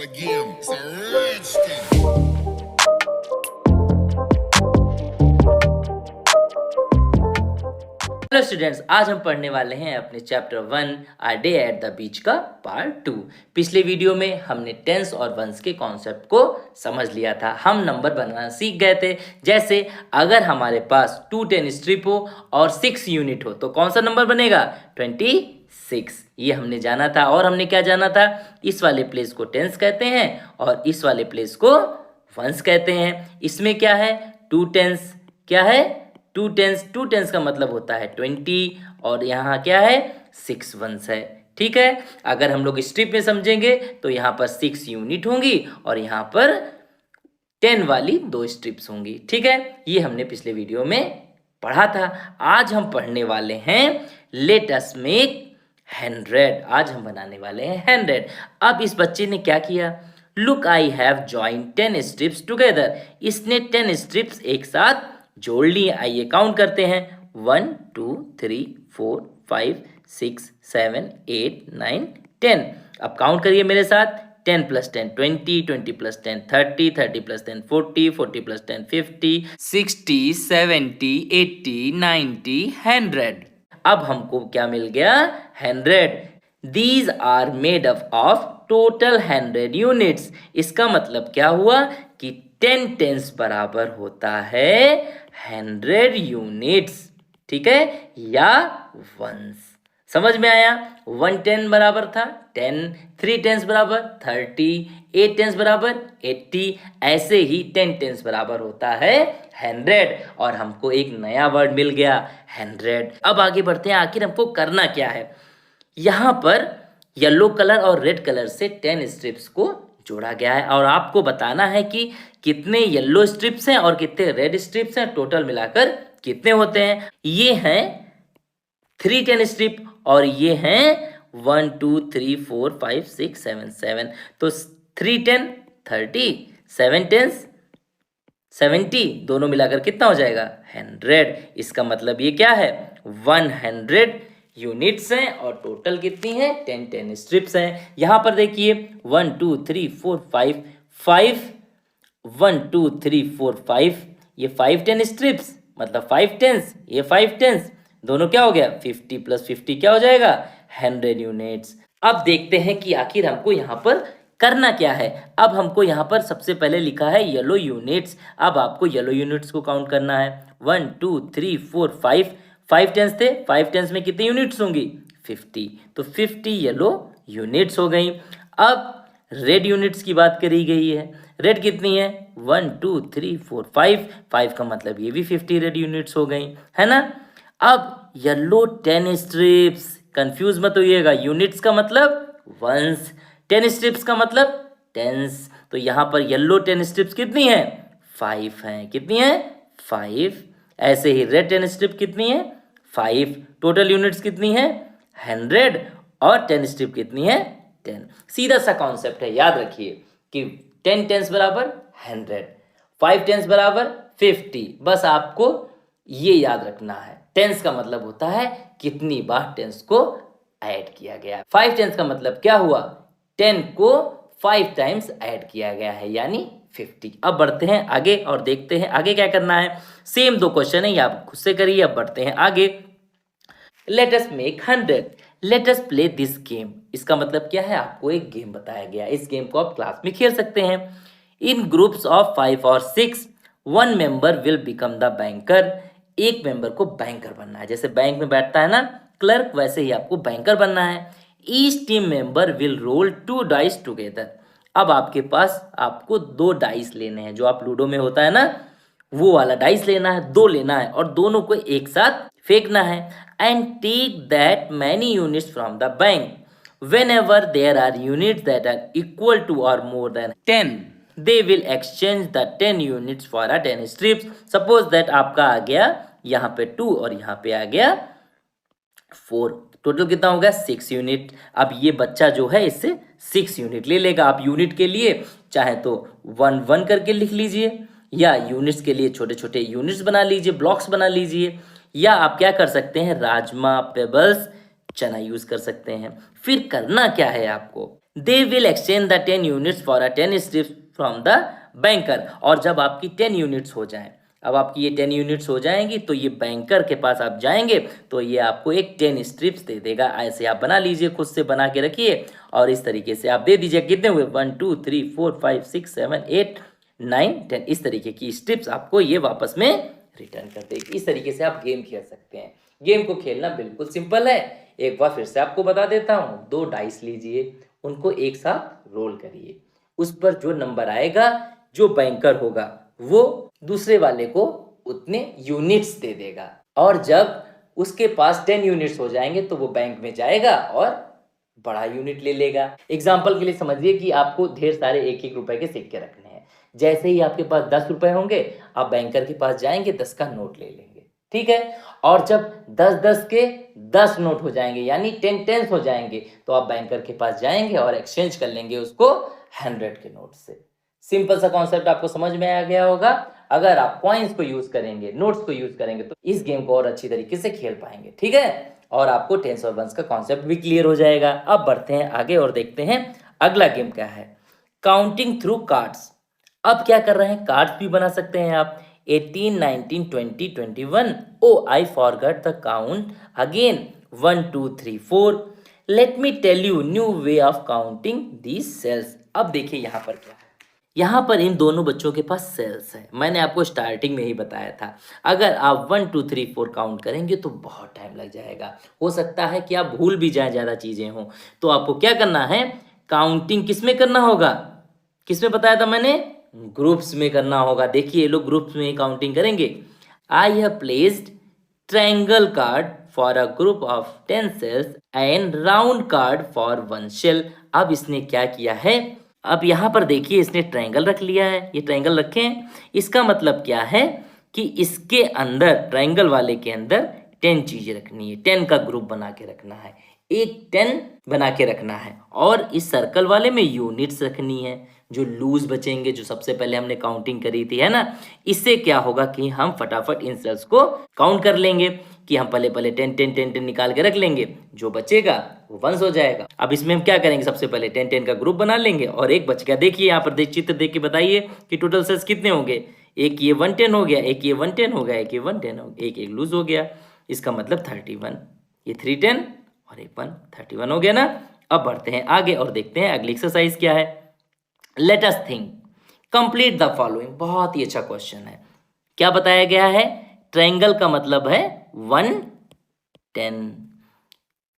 again. It's a rich thing. Hello students, आज हम पढ़ने वाले हैं अपने chapter 1 a day at the beach का पार्ट 2। पिछले वीडियो में हमने टेंस और वंस के कॉन्सेप्ट को समझ लिया था। हम नंबर बनाना सीख गए थे। जैसे अगर हमारे पास 2 10 स्ट्रिप हो और 6 यूनिट हो तो कौन सा नंबर बनेगा? 26। ये हमने जाना था। और हमने क्या जाना था? इस वाले प्लेस को टेंस कहते हैं और इस वाले प्लेस को वंस कहते हैं। इसमें क्या है? 2 टेंस। क्या है? 2 टेंस का मतलब होता है 20 और यहाँ क्या है? 6 वंस है। ठीक है। अगर हम लोग स्ट्रिप में समझेंगे तो यहाँ पर 6 यूनिट होंगी और यहाँ पर 10 वाली 2 स्ट्रिप्स होंगी। ठीक है, ये हमने पिछले वीडियो में पढ़ा था। आज हम पढ़ने वाले हैं लेट अस मेक 100। आज हम बनाने वाले हैं 100। अब इस बच्चे ने क्या किया? Look I have join 10 strips together. इसने 10 स्ट्रिप्स एक साथ जोड़ लिए। आइए काउंट करते हैं। 1 2 3 4 5 6 7 8 9 10। अब काउंट करिए मेरे साथ। 10 + 10 20, 20 + 10 30, 30 + 10 40, 40 + 10 50, 60, 70, 80, 90, 100। अब हमको क्या मिल गया? 100। These are made up of total 100 units। इसका मतलब क्या हुआ कि 10 टेंस बराबर होता है 100 यूनिट्स। ठीक है, या वंस। समझ में आया? 1 10 बराबर था 10, 3 टेंस बराबर 30, 8 टेंस बराबर 80। ऐसे ही 10 टेंस बराबर होता है 100। और हमको एक नया वर्ड मिल गया 100। अब आगे बढ़ते हैं। आखिर हमको करना क्या है? यहाँ पर येलो कलर और रेड कलर से 10 स्ट्रिप्स को जोड़ा गया है और आपको बताना है कि कितने येलो स्ट्रिप्स हैं और कितने रेड स्ट्रिप्स हैं, टोटल मिलाकर कितने होते हैं। ये हैं 3 10 स्ट्रिप और ये हैं 1 2 3 4 5 6 7 7। तो 3 10 30, 7 10 70, दोनों मिलाकर कितना हो जाएगा? 100। इसका मतलब ये क्या है? 100 यूनिट्स हैं और टोटल कितनी है? 10 10 स्ट्रिप्स हैं। यहाँ पर देखिए 1 2 3 4 5 5 1 2 3 4 5, ये 5 10 स्ट्रिप्स मतलब 5 टेंस, ये 5 टेंस, दोनों क्या हो गया? 50 + 50 क्या हो जाएगा? 100 यूनिट्स। अब देखते हैं कि आखिर हमको यहाँ पर करना क्या है। अब हमको यहाँ पर सबसे पहले लिखा है येलो यूनिट्स। अब आपको येलो यूनिट्स को काउंट करना है। 1 2 3 4 5, 5 टेंस थे, 5 टेंस में कितनी यूनिट्स होंगी? 50। तो 50 येलो यूनिट्स हो गई। अब रेड यूनिट्स की बात करी गई है। रेड कितनी है? 1 2 3 4 5, 5 का मतलब ये भी 50 रेड यूनिट्स हो गई, है ना। अब येलो 10 स्ट्रिप्स, कंफ्यूज मत होइएगा। यूनिट्स का मतलब वंस, 10 स्ट्रिप्स का मतलब टेंस। तो यहाँ पर येलो 10 स्ट्रिप्स कितनी है? 5 हैं। कितनी है? 5। ऐसे ही रेड 10 स्ट्रिप कितनी है? 5। टोटल यूनिट्स कितनी है? 100 और 10 स्ट्रिप कितनी है? 10। सीधा सा कॉन्सेप्ट है, याद रखिए कि 10 टेंस बराबर 100, 5 टेंस बराबर 50। बस आपको ये याद रखना है। टेंस का मतलब होता है कितनी बार टेंस को ऐड किया गया। 5 टेंस का मतलब क्या हुआ? 10 को 5 टाइम्स ऐड किया गया है, यानी 50। अब बढ़ते हैं आगे और देखते हैं आगे क्या करना है। सेम 2 क्वेश्चन है, ये आप खुद से करिए। अब बढ़ते हैं आगे। Let us make 100। Let us play this game. इसका मतलब क्या है? आपको एक गेम बताया गया। इस गेम को आप क्लास में खेल सकते हैं। इन ग्रुप्स ऑफ 5 और 6, 1 member will become the banker. एक मेंबर को बैंकर बनना है। जैसे बैंक में बैठता है ना क्लर्क, वैसे ही आपको बैंकर बनना है। Each team member will roll 2 dice together. अब आपके पास आपको 2 डाइस लेने हैं, जो आप लूडो में होता है ना, वो वाला डाइस लेना है, 2 लेना है और दोनों को एक साथ फेंकना है। And take that many units from the bank. Whenever there are units that are equal to or more than 10, they will exchange the 10 units for a 10 strips। Suppose that आपका आ गया यहाँ पे 2 और यहाँ पे आ गया 4। टोटल कितना हो गया? 6 यूनिट। अब ये बच्चा जो है इससे 6 यूनिट ले लेगा। आप यूनिट के लिए चाहे तो 1 1 करके लिख लीजिए, या यूनिट्स के लिए छोटे छोटे यूनिट्स बना लीजिए, ब्लॉक्स बना लीजिए, या आप क्या कर सकते हैं? राजमा, पेबल्स, चना यूज कर सकते हैं। फिर करना क्या है आपको? They will exchange the 10 units for a 10 strips from the banker. और जब आपकी 10 यूनिट्स हो जाएं, अब आपकी ये 10 यूनिट्स हो जाएंगी तो ये बैंकर के पास आप जाएंगे तो ये आपको एक 10 स्ट्रिप्स दे देगा। ऐसे आप बना लीजिए, खुद से बना के रखिए और इस तरीके से आप दे दीजिए। कितने हुए? 1 2 3 4 5 6 7 8 9 10। इस तरीके की स्ट्रिप्स आपको ये वापस में रिटर्न कर देगी। इस तरीके से आप गेम खेल सकते हैं। गेम को खेलना बिल्कुल सिंपल है। एक बार फिर से आपको बता देता हूँ। 2 डाइस लीजिए, उनको एक साथ रोल करिए। उस पर जो नंबर आएगा, जो बैंकर होगा वो दूसरे वाले को उतने यूनिट्स दे देगा। और जब उसके पास 10 यूनिट्स हो जाएंगे तो वो बैंक में जाएगा और बड़ा यूनिट ले लेगा। एग्जाम्पल के लिए समझिए कि आपको ढेर सारे 1-1 रुपए के सिक्के रखने हैं। जैसे ही आपके पास 10 रुपए होंगे, आप बैंकर के पास जाएंगे, 10 का नोट ले लेंगे, ठीक है। और जब 10-10 के 10 नोट हो जाएंगे, यानी 10 हो जाएंगे, तो आप बैंकर के पास जाएंगे और एक्सचेंज कर लेंगे उसको 100 के नोट से। सिंपल सा कॉन्सेप्ट आपको समझ में आ गया होगा। अगर आप कॉइन्स को यूज करेंगे, नोट्स को यूज करेंगे, तो इस गेम को और अच्छी तरीके से खेल पाएंगे, ठीक है। और आपको टेंस और वंस का कॉन्सेप्ट भी क्लियर हो जाएगा। अब बढ़ते हैं आगे और देखते हैं अगला गेम क्या है। Counting through cards. अब क्या कर रहे हैं, कार्ड्स भी बना सकते हैं आप। 18 19 20 21। Oh I forgot the count again. 1 2 3 4। Let me tell you new way of counting these cells. अब देखिए यहाँ पर क्या है। यहाँ पर इन दोनों बच्चों के पास सेल्स है। मैंने आपको स्टार्टिंग में ही बताया था। अगर आप 1 2 3 4 काउंट करेंगे तो बहुत टाइम लग जाएगा। हो सकता है कि आप भूल भी जाएं, ज़्यादा चीज़ें हों। तो आपको क्या करना है, काउंटिंग किस में करना होगा, किस में बताया था मैंने, ग्रुप्स में करना होगा। देखिए ये लोग ग्रुप्स में ही काउंटिंग करेंगे। I have placed triangle card for a group of 10 cells and round card for 1 cell. अब इसने क्या किया है, अब यहाँ पर देखिए इसने ट्रायंगल रख लिया है। ये ट्रायंगल रखे हैं, इसका मतलब क्या है कि इसके अंदर, ट्रायंगल वाले के अंदर 10 चीजें रखनी है। 10 का ग्रुप बना के रखना है, एक 10 बना के रखना है। और इस सर्कल वाले में यूनिट्स रखनी है, जो लूज बचेंगे, जो सबसे पहले हमने काउंटिंग करी थी, है ना। इससे क्या होगा कि हम फटाफट इन सेल्स को काउंट कर लेंगे कि हम पहले 10 निकाल के रख लेंगे, जो बचेगा वो वंस हो जाएगा। अब इसमें हम क्या करेंगे, सबसे पहले 10 का ग्रुप बना लेंगे और एक बच गया। देखिए यहाँ पर चित्र देख के बताइए कि टोटल सेल्स कितने होंगे। एक ये 110 हो गया, एक ये 110 हो गया, एक ये 110 हो गया, एक लूज हो गया। इसका मतलब 31, ये 310 और एक 131 हो गया ना। अब बढ़ते हैं आगे और देखते हैं अगली एक्सरसाइज क्या है। Let us think, complete the following. बहुत ही अच्छा क्वेश्चन है। क्या बताया गया है, ट्रायंगल का मतलब है 110,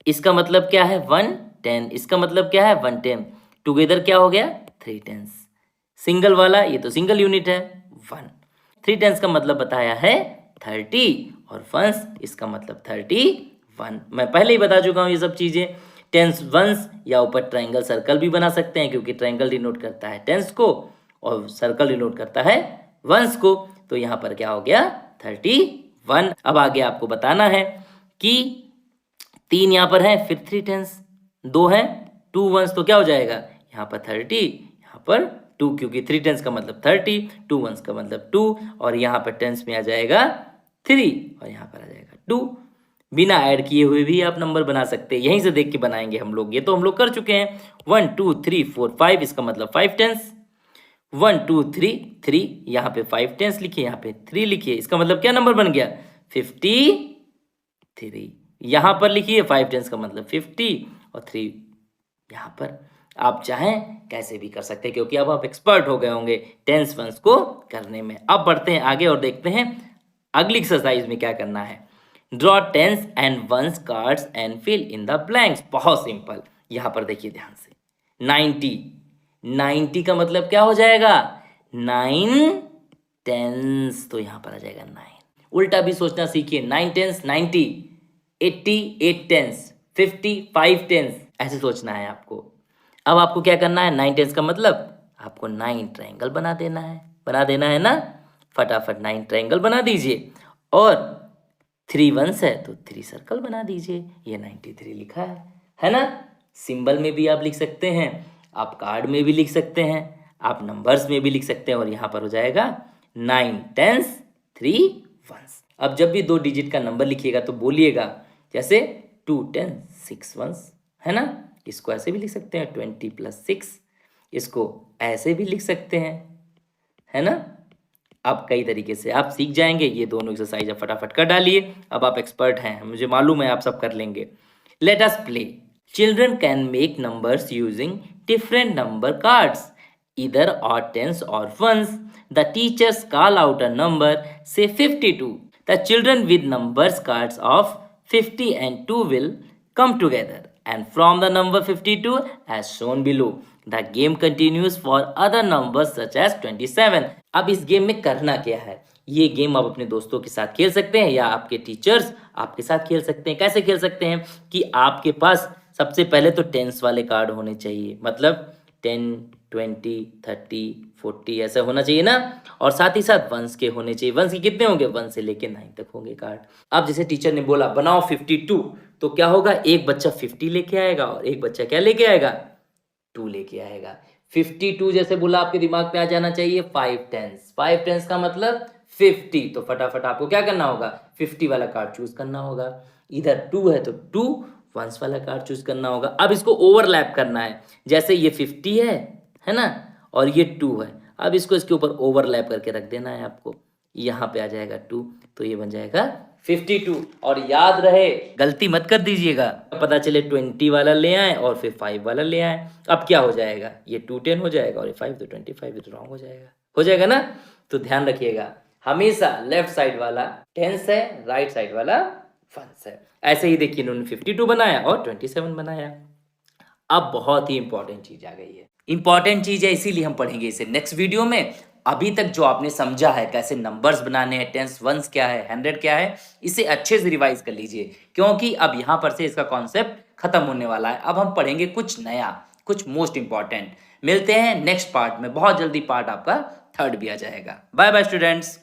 इसका मतलब क्या है 110, इसका मतलब क्या है 110, टुगेदर क्या हो गया 3 टेंस। सिंगल वाला ये तो सिंगल यूनिट है 1। 3 टेंस का मतलब बताया है 30 और वंस इसका मतलब 31। मैं पहले ही बता चुका हूँ ये सब चीजें। टेंस वंस या ऊपर ट्रायंगल सर्कल भी बना सकते हैं, क्योंकि ट्रायंगल डिनोट करता है टेंस को और सर्कल डिनोट करता है वंस को। तो यहाँ पर क्या हो गया 31। अब आगे आपको बताना है कि 3 यहाँ पर है, फिर 3 टेंस, 2 है, 2 वंस, तो क्या हो जाएगा यहाँ पर 30, यहाँ पर 2, क्योंकि 3 टेंस का मतलब 30, 2 वंस का मतलब 2, और यहाँ पर टेंस में आ जाएगा 3 और यहाँ पर आ जाएगा 2। बिना ऐड किए हुए भी आप नंबर बना सकते हैं, यहीं से देख के बनाएंगे हम लोग। ये तो हम लोग कर चुके हैं। 1 2 3 4 5, इसका मतलब 5 टेंस। 1 2 3 3, यहाँ पे 5 टेंस लिखिए, यहाँ पे 3 लिखिए, इसका मतलब क्या नंबर बन गया 53। यहाँ पर लिखिए 5 टेंस का मतलब 50 और 3 यहाँ पर। आप चाहें कैसे भी कर सकते हैं, क्योंकि अब आप एक्सपर्ट हो गए होंगे टेंस वंस को करने में। अब बढ़ते हैं आगे और देखते हैं अगली एक्सरसाइज में क्या करना है। Draw tens and ones cards and fill in the blanks. बहुत सिंपल। यहाँ पर देखिए ध्यान से, 90 का मतलब क्या हो जाएगा 9 टेंस, तो यहाँ पर आ जाएगा 9। उल्टा भी सोचना सीखिए, 9 टेंस 90, 80 8 टेंस, 50 5 टेंस, ऐसे सोचना है आपको। अब आपको क्या करना है, 9 टेंस का मतलब आपको 9 ट्रायंगल बना देना है ना। फटाफट 9 ट्रायंगल बना दीजिए और 3 वंस है तो 3 सर्कल बना दीजिए। ये 93 लिखा है ना। सिंबल में भी आप लिख सकते हैं, आप कार्ड में भी लिख सकते हैं, आप नंबर्स में भी लिख सकते हैं, और यहाँ पर हो जाएगा 9 टेंस 3 वंस। अब जब भी 2 डिजिट का नंबर लिखिएगा तो बोलिएगा, जैसे 2 टेंस 6 वंस, है ना। इसको ऐसे भी लिख सकते हैं 20 + 6, इसको ऐसे भी लिख सकते हैं, है ना। अब कई तरीके से आप सीख जाएंगे। ये दोनों एक्सरसाइज आप फटाफट कर डालिए। अब आप एक्सपर्ट हैं, मुझे मालूम है आप सब कर लेंगे। Let us play. Children can make numbers using different number cards, either odd tens or ones. The teachers call out a number, say 52. The children with numbers cards of 50 and 2 will come together, and from the number 52 as shown below. The game continues for other numbers such as 27. अब इस game में करना क्या है? ये game आप अपने दोस्तों के साथ खेल सकते हैं या आपके टीचर्स आपके साथ खेल सकते हैं। कैसे खेल सकते हैं कि आपके पास सबसे पहले तो टेंस वाले कार्ड होने चाहिए, मतलब 10, 20, 30, 40 ऐसा होना चाहिए ना। और साथ ही साथ वंस के होने चाहिए। वंस के कितने होंगे? 1 से लेके 9 तक होंगे कार्ड। अब जैसे टीचर ने बोला बनाओ 52, तो क्या होगा? एक बच्चा 50 लेके आएगा और एक बच्चा क्या लेके आएगा? 2 लेके आएगा। 52 जैसे बोला आपके दिमाग में आ जाना चाहिए 5 टेंस। 5 टेंस का मतलब 50। तो फटाफट आपको क्या करना होगा? 50 वाला कार्ड चूज करना होगा। इधर 2 है तो 2 वंस वाला कार्ड चूज करना होगा। अब इसको ओवरलैप करना है। जैसे ये 50 है ना, और ये 2 है। अब इसको इसके ऊपर ओवरलैप करके रख देना है आपको। यहाँ पे आ जाएगा 2, तो ये बन जाएगा 52। और याद रहे, गलती मत कर दीजिएगा, पता चले 20 वाला ले आए और फिर 5 वाला ले आए। अब क्या हो जाएगा? ये 2 10 हो जाएगा और ये 5 तो 25, तो रॉन्ग हो जाएगा ना। तो ध्यान रखिएगा, हमेशा लेफ्ट साइड वाला टेंस है, राइट साइड वाला वंस है। ऐसे ही देखिए, इन्होंने 52 बनाया और 27 बनाया। अब बहुत ही इंपॉर्टेंट चीज आ गई है। इंपॉर्टेंट चीज है, इसीलिए हम पढ़ेंगे इसे नेक्स्ट वीडियो में। अभी तक जो आपने समझा है कैसे नंबर्स बनाने हैं, टेंस वंस क्या है, 100 क्या है, इसे अच्छे से रिवाइज कर लीजिए, क्योंकि अब यहां पर से इसका कॉन्सेप्ट खत्म होने वाला है। अब हम पढ़ेंगे कुछ नया, कुछ मोस्ट इंपॉर्टेंट। मिलते हैं नेक्स्ट पार्ट में। बहुत जल्दी पार्ट आपका 3rd भी आ जाएगा। Bye bye students.